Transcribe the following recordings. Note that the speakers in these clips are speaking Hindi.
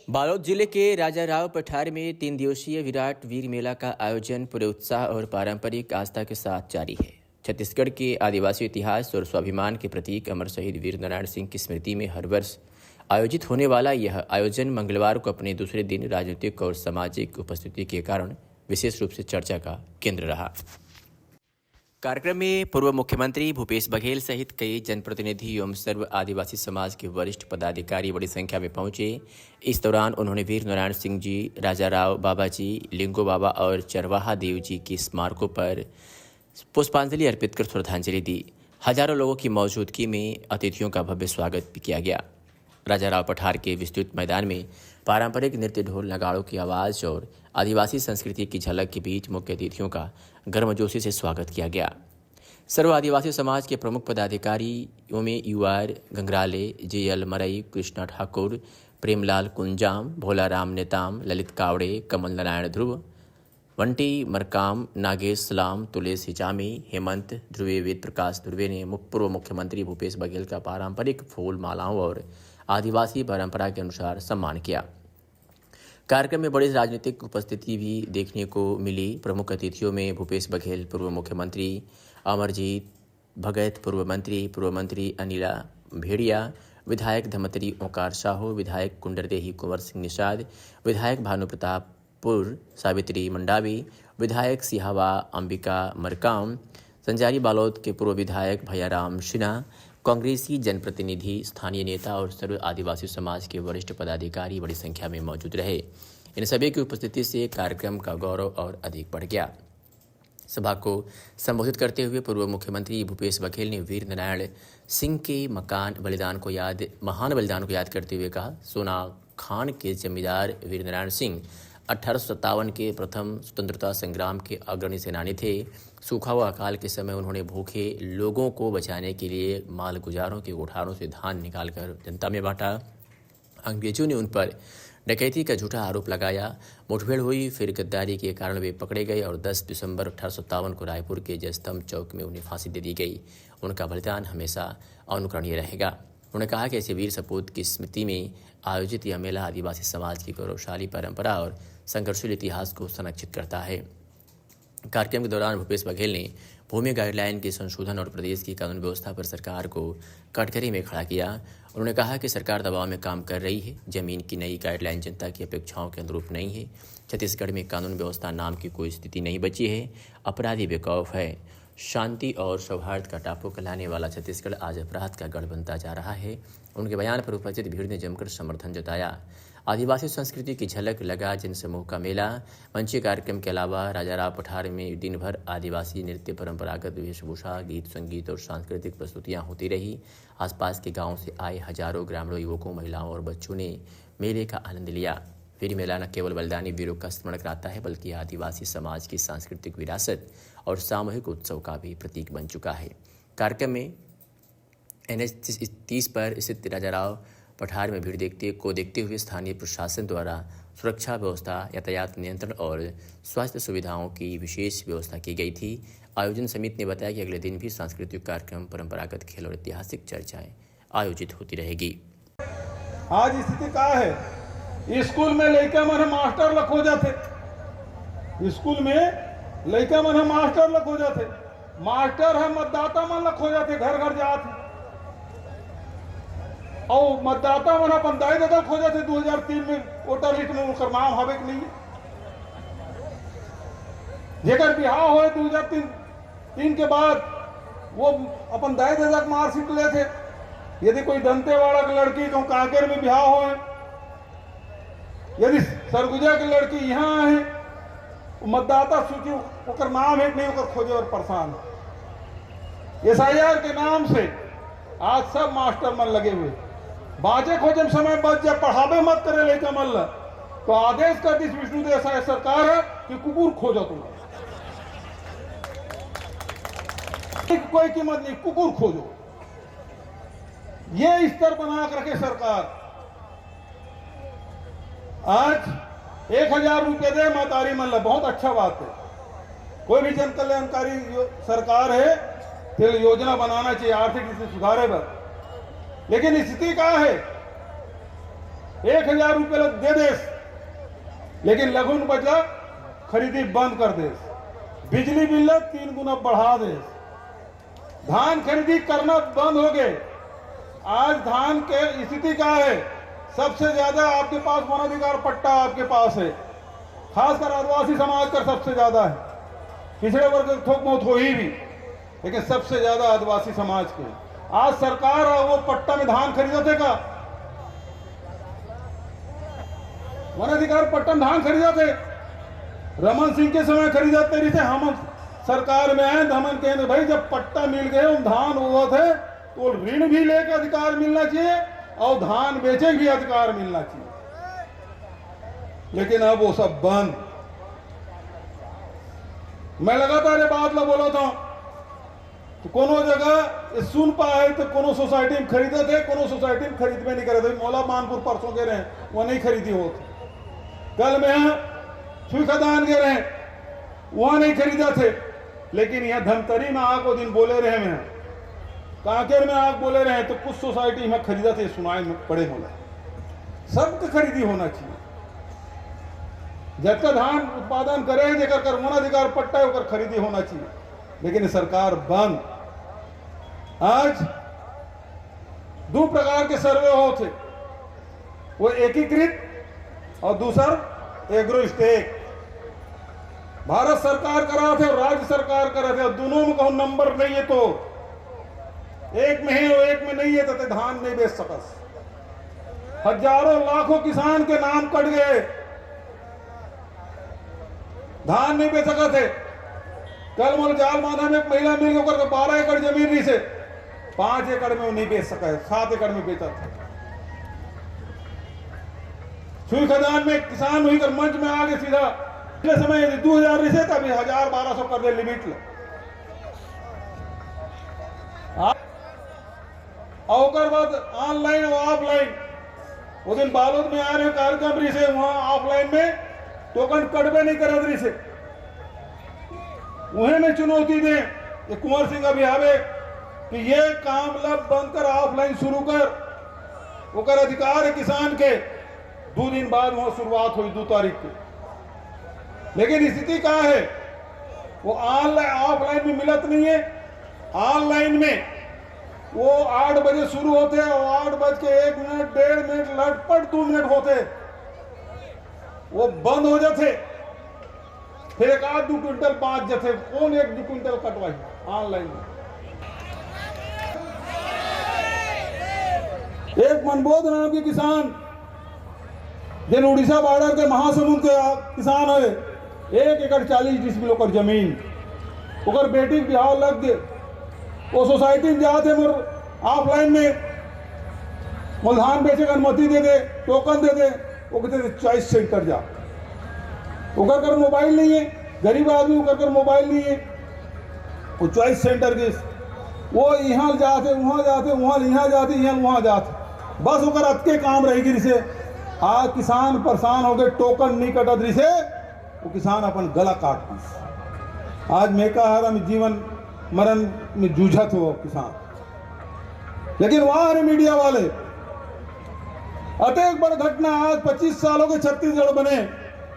बालोद जिले के राजाराव पठार में 3 दिवसीय विराट वीर मेला का आयोजन पूरे उत्साह और पारंपरिक आस्था के साथ जारी है। छत्तीसगढ़ के आदिवासी इतिहास और स्वाभिमान के प्रतीक अमर शहीद वीर नारायण सिंह की स्मृति में हर वर्ष आयोजित होने वाला यह आयोजन मंगलवार को अपने दूसरे दिन राजनीतिक और सामाजिक उपस्थिति के कारण विशेष रूप से चर्चा का केंद्र रहा। कार्यक्रम में पूर्व मुख्यमंत्री भूपेश बघेल सहित कई जनप्रतिनिधि एवं सर्व आदिवासी समाज के वरिष्ठ पदाधिकारी बड़ी संख्या में पहुंचे। इस दौरान उन्होंने वीर नारायण सिंह जी, राजाराव बाबा जी, लिंगो बाबा और चरवाहा देव जी की स्मारकों पर पुष्पांजलि अर्पित कर श्रद्धांजलि दी। हजारों लोगों की मौजूदगी में अतिथियों का भव्य स्वागत भी किया गया। राजाराव पठार के विस्तृत मैदान में पारंपरिक नृत्य, ढोल नगाड़ों की आवाज़ और आदिवासी संस्कृति की झलक के बीच मुख्य अतिथियों का गर्मजोशी से स्वागत किया गया। सर्व आदिवासी समाज के प्रमुख पदाधिकारियों में यूआर गंगराले, जेएल मरई, कृष्णा ठाकुर, प्रेमलाल कुंजाम, भोलाराम नेताम, ललित कावड़े, कमल नारायण ध्रुव, वंटी मरकाम, नागेश सलाम, तुलेश हिजामी, हेमंत ध्रुवे, वेद प्रकाश ध्रुवे ने पूर्व मुख्यमंत्री भूपेश बघेल का पारंपरिक फूल मालाओं और आदिवासी परंपरा के अनुसार सम्मान किया। कार्यक्रम में बड़ी राजनीतिक उपस्थिति भी देखने को मिली। प्रमुख अतिथियों में भूपेश बघेल, पूर्व मुख्यमंत्री अमरजीत भगत, पूर्व मंत्री अनिला भेड़िया, विधायक धमतरी ओंकार साहू, विधायक कुंडरदेही कुंवर सिंह निषाद, विधायक भानु प्रतापपुर सावित्री मंडावी, विधायक सिहावा अंबिका मरकाम, संजारी बालोद के पूर्व विधायक भैयाराम सिन्हा, कांग्रेसी जनप्रतिनिधि, स्थानीय नेता और सर्व आदिवासी समाज के वरिष्ठ पदाधिकारी बड़ी संख्या में मौजूद रहे। इन सभी की उपस्थिति से कार्यक्रम का गौरव और अधिक बढ़ गया। सभा को संबोधित करते हुए पूर्व मुख्यमंत्री भूपेश बघेल ने वीर नारायण सिंह के महान बलिदान को याद करते हुए कहा, सोना खान के जमींदार वीर नारायण सिंह 1857 के प्रथम स्वतंत्रता संग्राम के अग्रणी सेनानी थे। सूखा हुआ अकाल के समय उन्होंने भूखे लोगों को बचाने के लिए माल गुजारों के कोठारों से धान निकालकर जनता में बांटा। अंग्रेजों ने उन पर डकैती का झूठा आरोप लगाया। मुठभेड़ हुई, फिर गद्दारी के कारण वे पकड़े गए और 10 दिसंबर 1857 को रायपुर के जयस्तंभ चौक में उन्हें फांसी दे दी गई। उनका बलिदान हमेशा अनुकरणीय रहेगा। उन्होंने कहा कि ऐसे वीर सपूत की स्मृति में आयोजित यह मेला आदिवासी समाज की गौरवशाली परंपरा और संघर्षशील इतिहास को संरक्षित करता है। कार्यक्रम के दौरान भूपेश बघेल ने भूमि गाइडलाइन के संशोधन और प्रदेश की कानून व्यवस्था पर सरकार को कटघरे में खड़ा किया। उन्होंने कहा कि सरकार दबाव में काम कर रही है। जमीन की नई गाइडलाइन जनता की अपेक्षाओं के अनुरूप नहीं है। छत्तीसगढ़ में कानून व्यवस्था नाम की कोई स्थिति नहीं बची है। अपराधी बेखौफ है। शांति और सौहार्द का टापू कहलाने वाला छत्तीसगढ़ आज अपराध का गढ़ बनता जा रहा है। उनके बयान पर उपस्थित भीड़ ने जमकर समर्थन जताया। आदिवासी संस्कृति की झलक लगा जनसमूह का मेला। मंच कार्यक्रम के अलावा राजाराव पठार में दिन भर आदिवासी नृत्य, परंपरागत वेशभूषा, गीत संगीत और सांस्कृतिक प्रस्तुतियां होती रही। आसपास के गांवों से आए हजारों ग्रामीणों, युवकों, महिलाओं और बच्चों ने मेले का आनंद लिया। वीर मेला न केवल बलिदानी वीरों का स्मरण कराता है, बल्कि आदिवासी समाज की सांस्कृतिक विरासत और सामूहिक उत्सव का भी प्रतीक बन चुका है। कार्यक्रम में NH 30 पर स्थित राजाराव पठार में भीड़ देखते हुए स्थानीय प्रशासन द्वारा सुरक्षा व्यवस्था, यातायात नियंत्रण और स्वास्थ्य सुविधाओं की विशेष व्यवस्था की गई थी। आयोजन समिति ने बताया कि अगले दिन भी सांस्कृतिक कार्यक्रम, परंपरागत खेल और ऐतिहासिक चर्चाएं आयोजित होती रहेगी। आज स्थिति का है, स्कूल में लड़का मन मास्टर लग हो जाते, स्कूल में लड़का मन मास्टर लग हो जाते, मास्टर है मतदाता मन लग हो जाते, घर घर जाते और मतदाता मन अपन दाई दादा खो जाते। 2003 में वोटर लिस्ट में उनका नाम हवे कि नहीं, जेकर बिहार हो 2003 के बाद वो अपन दाई दादा के मार्कशीट ले थे। यदि कोई दंतेवाड़ा की लड़की को कांकेर में बिहार हो, यदि सरगुजा की लड़की यहाँ है, मतदाता सूची ओकर नाम है नहीं, ओकर खोजे और परेशान। SIR के नाम से आज सब मास्टर मन लगे हुए, बाजे खोजन समय बच जाए, पढ़ावे मत करे लेके मन ल, तो आदेश कर दी विष्णुदेव सरकार है कि कुकुर खोजो तुम, कोई कीमत नहीं, कुकुर खोजो। ये स्तर बना कर रखे सरकार। आज 1000 रुपये दे महतारी मन ल, बहुत अच्छा बात है। कोई भी जन कल्याणकारी सरकार है तो योजना बनाना चाहिए आर्थिक स्थिति सुधारे पर। लेकिन स्थिति क्या है, 1000 रुपये लग दे देस, लेकिन लघुन बचला खरीदी बंद कर देस। बिजली बिल 3 गुना बढ़ा देस। धान खरीदी करना बंद हो गए। आज धान के स्थिति क्या है? सबसे ज्यादा आपके पास वनाधिकार पट्टा आपके पास है, खासकर आदिवासी समाज का सबसे ज्यादा है। पिछड़े वर्ग थोक बहुत हो ही भी, लेकिन सबसे ज्यादा आदिवासी समाज के। आज सरकार वो पट्टा में धान खरीदते का, वनाधिकार पट्टा में धान खरीदते रमन सिंह के समय खरीदते रही थे। हम सरकार में आए तो हम कहें भाई जब पट्टा मिल गए हम धान हुआ थे तो ऋण भी लेकर अधिकार मिलना चाहिए और धान बेचे भी अधिकार मिलना चाहिए, लेकिन अब वो सब बंद। मैं लगातार ये बात बोला था तो कोनो जगह सुन पाए तो कोनो सोसाइटी में खरीदे थे, कोनो सोसाइटी में खरीद में नहीं करे थे। मौला मानपुर परसों के रहे वो नहीं खरीदी होती। कल में सुई खदान के रहे वहां नहीं खरीदा थे, लेकिन यहाँ धमतरी में आग वो दिन बोले रहे हैं, कांकेर में आग बोले रहे तो कुछ सोसाइटी में खरीदा थे, सुनाई में पड़े बोले। सबको खरीदी होना चाहिए। जब तक धान उत्पादन करे जेकर कर वनाधिकार पट्टा है ओकर खरीदी होना चाहिए, लेकिन सरकार बंद। आज 2 प्रकार के सर्वे होते, वो एकीकृत और दूसर एग्रो स्टेक। भारत सरकार करा थे और राज्य सरकार करा थे, और दोनों में कहूं नंबर नहीं है तो एक में है और एक में नहीं है तो धान नहीं बेच सकस। हजारों लाखों किसान के नाम कट गए, धान नहीं बेच सका थे। कल मोल जाल माधा में एक महिला मिल गई 12 एकड़ जमीन रही से 5 एकड़ में वो नहीं बेच सका है, 7 एकड़ में बेचा था। सुई खदान में किसान हुई कर मंच में आगे सीधा पिछले समय 2000 रही से तभी 1000-1200 कर दे लिमिट लो। और बाद ऑनलाइन और ऑफलाइन, वो दिन बालोद में आ रहे कार्यक्रम रही से वहां ऑफलाइन में टोकन कटबे नहीं करा रही से, उन्हें में चुनौती दे ये कुंवर सिंह अभी आवे कि ये काम लब बंद कर ऑफलाइन शुरू कर, वो कर अधिकार है किसान के। 2 दिन बाद वहां शुरुआत हुई 2 तारीख को, लेकिन स्थिति क्या है? वो ऑनलाइन ऑफलाइन में मिलत नहीं है। ऑनलाइन में वो 8 बजे शुरू होते और 8:01 मिनट 1.5 मिनट लटपट 2 मिनट होते वो बंद हो जाते। फिर 1-2 क्विंटल 5 जाते, कौन 1-2 क्विंटल कटवाई ऑनलाइन में। एक मनबोध नाम के किसान जिन उड़ीसा बॉर्डर के महासमुंद के किसान है, 1 एकड़ 40 डिसमिल ओकर जमीन, ओकर बेटी के बिहाव लग गए। वो सोसाइटी में जाते मोर ऑफलाइन में मोल धान बेचे का अनुमति दे दे, टोकन दे दे, वो कहते थे चॉइस सेंटर जा। उकर कर मोबाइल नहीं है, गरीब आदमी उकर कर मोबाइल नहीं है, वो चॉइस सेंटर के वो यहाँ जाते वहाँ जाते वहाँ यहाँ जाते यहाँ वहाँ जाते, बस उकर अतके काम रहेगी। जिसे आज किसान परेशान हो गए, टोकन नहीं कटत रही से वो किसान अपन गला काट दी। आज मैं कहा जीवन मरण में जूझत हो किसान, लेकिन वहां मीडिया वाले अतेक बड़ घटना। आज 25 सालों के छत्तीसगढ़ बने,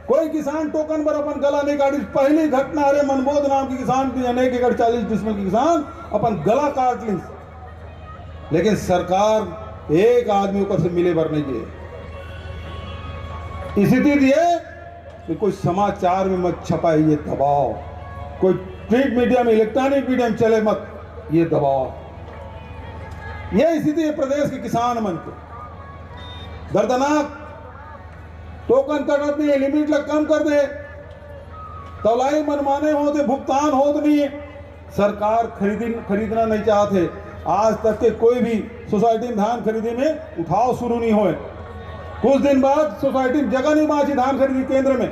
कोई किसान टोकन पर अपन गला नहीं काटी। पहली घटना अरे मनबोध नाम की किसान की 1 एकड़ 40 डिसमिल की किसान अपन गला काट ली, लेकिन सरकार एक आदमी ऊपर से मिले भर नहीं दिए। स्थिति दिए कि कोई समाचार में मत छपाए ये दबाव, कोई प्रिंट मीडिया में इलेक्ट्रॉनिक मीडिया में चले मत ये दबाव। यह स्थिति है प्रदेश के किसान मन के दर्दनाक। टोकन कटत नहीं, लिमिट लग कम कर दे, तौलाई मनमाने होते, भुगतान होते नहीं, सरकार खरीदना नहीं चाहते। आज तक के कोई भी सोसाइटी में धान खरीदी में उठाव शुरू नहीं हुए। कुछ दिन बाद सोसाइटी में जगह नहीं बाची धान खरीदी केंद्र में,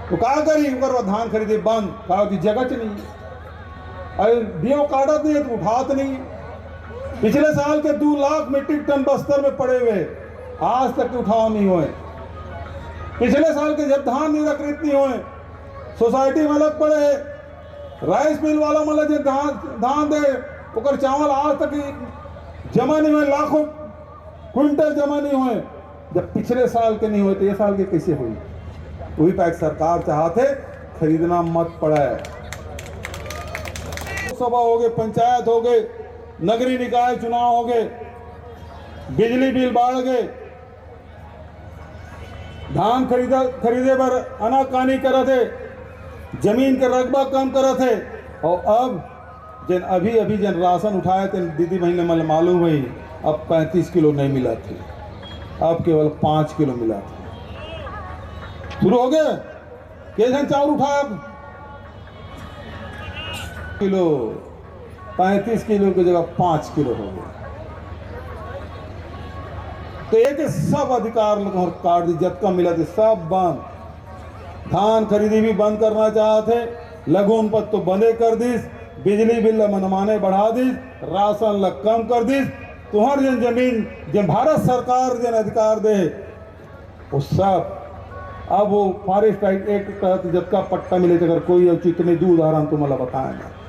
तो क्या करी धान खरीदी बंद, कहा कि जगह च नहीं, अरे डीओ काटत नहीं है तो उठात नहीं। पिछले साल के 2 लाख मीट्रिक टन बस्तर में पड़े हुए, आज तक उठाव नहीं हुए। पिछले साल के जब धान निराकृत नहीं हुए, सोसाइटी में अलग पड़े, राइस मिल वाला मतलब जो धान दे ओकर चावल आज तक जमा नहीं हुए, लाखों क्विंटल जमा नहीं हुए। जब पिछले साल के नहीं हुए तो ये साल के कैसे हुई? वही पैक सरकार चाहते खरीदना मत पड़ा है। लोकसभा हो गए, पंचायत हो गए, नगरीय निकाय चुनाव हो गए, बिजली बिल बढ़ गए, धान खरीदे पर आनाकानी करे थे, जमीन का रकबा कम करे थे, और अब जन राशन उठाए थे दीदी बहन ने मतलब मालूम हुई अब 35 किलो नहीं मिला थे, अब केवल 5 किलो मिला था। शुरू हो गए कैसे चावल उठाया अब किलो, 35 किलो की जगह 5 किलो हो गया। तो एक सब अधिकार काट दी, जब का मिला थे सब बंद। धान खरीदी भी बंद करना चाहते, लघुन पत तो बंदे कर दी, बिजली बिल मनमाने बढ़ा दी, राशन ल कम कर दी। तुहर जन जमीन जन भारत सरकार जन अधिकार दे वो सब अब वो फॉरेस्ट एक्ट के तहत जब का पट्टा मिले, अगर कोई उचित नहीं, दो उदाहरण तुम्हारा बताएंगे।